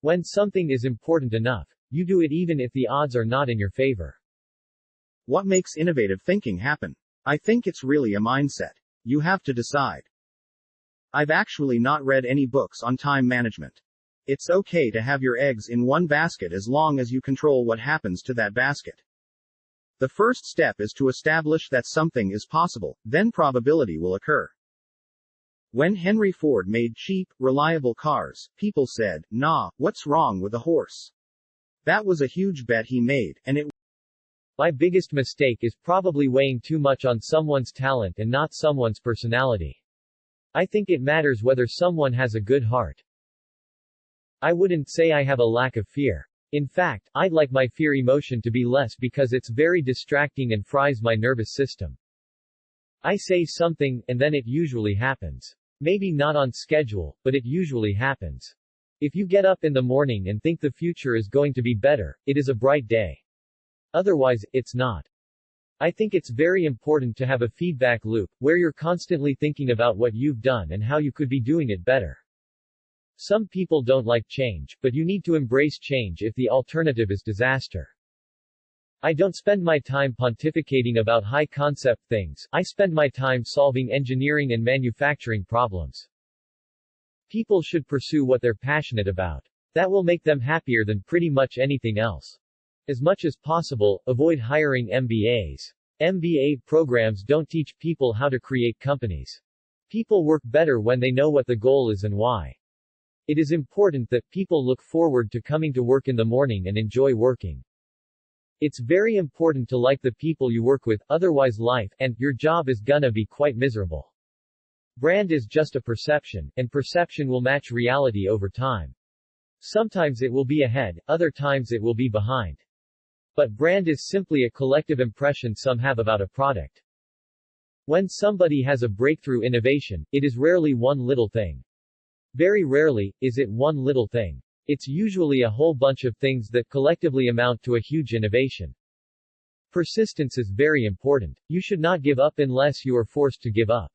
When something is important enough, you do it even if the odds are not in your favor. What makes innovative thinking happen? I think it's really a mindset. You have to decide. I've actually not read any books on time management. It's okay to have your eggs in one basket as long as you control what happens to that basket. The first step is to establish that something is possible, then probability will occur. When Henry Ford made cheap, reliable cars, people said, "Nah, what's wrong with a horse?" That was a huge bet he made, and it My biggest mistake is probably weighing too much on someone's talent and not someone's personality. I think it matters whether someone has a good heart. I wouldn't say I have a lack of fear. In fact, I'd like my fear emotion to be less because it's very distracting and fries my nervous system. I say something, and then it usually happens. Maybe not on schedule, but it usually happens. If you get up in the morning and think the future is going to be better, it is a bright day. Otherwise, it's not. I think it's very important to have a feedback loop, where you're constantly thinking about what you've done and how you could be doing it better. Some people don't like change, but you need to embrace change if the alternative is disaster. I don't spend my time pontificating about high-concept things, I spend my time solving engineering and manufacturing problems. People should pursue what they're passionate about. That will make them happier than pretty much anything else. As much as possible, avoid hiring MBAs. MBA programs don't teach people how to create companies. People work better when they know what the goal is and why. It is important that people look forward to coming to work in the morning and enjoy working. It's very important to like the people you work with, otherwise life and your job is gonna be quite miserable. Brand is just a perception, and perception will match reality over time. Sometimes it will be ahead, other times it will be behind. But brand is simply a collective impression some have about a product. When somebody has a breakthrough innovation, it is rarely one little thing. Very rarely is it one little thing. It's usually a whole bunch of things that collectively amount to a huge innovation. Persistence is very important. You should not give up unless you are forced to give up.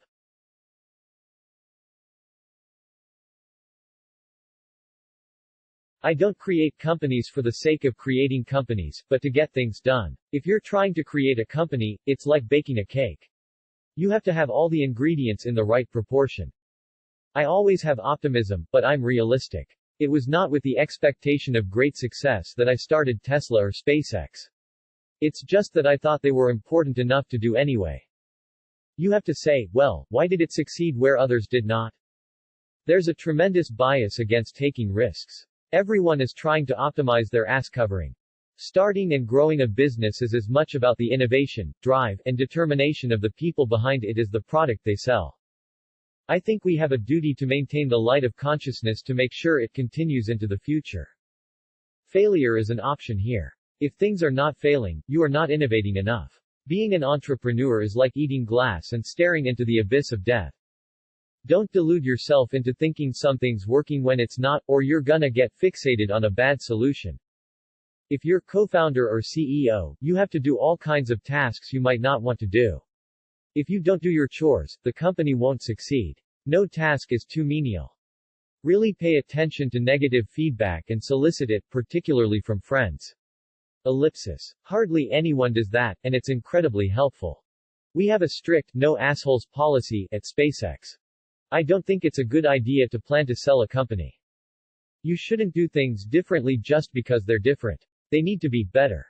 I don't create companies for the sake of creating companies, but to get things done. If you're trying to create a company, it's like baking a cake. You have to have all the ingredients in the right proportion. I always have optimism, but I'm realistic. It was not with the expectation of great success that I started Tesla or SpaceX. It's just that I thought they were important enough to do anyway. You have to say, well, why did it succeed where others did not? There's a tremendous bias against taking risks. Everyone is trying to optimize their ass covering. Starting and growing a business is as much about the innovation, drive, and determination of the people behind it as the product they sell. I think we have a duty to maintain the light of consciousness to make sure it continues into the future. Failure is an option here. If things are not failing, you are not innovating enough. Being an entrepreneur is like eating glass and staring into the abyss of death. Don't delude yourself into thinking something's working when it's not, or you're gonna get fixated on a bad solution. If you're co-founder or CEO, you have to do all kinds of tasks you might not want to do. If you don't do your chores, the company won't succeed. No task is too menial. Really pay attention to negative feedback and solicit it, particularly from friends. Ellipsis. Hardly anyone does that, and it's incredibly helpful. We have a strict no assholes policy at SpaceX. I don't think it's a good idea to plan to sell a company. You shouldn't do things differently just because they're different. They need to be better.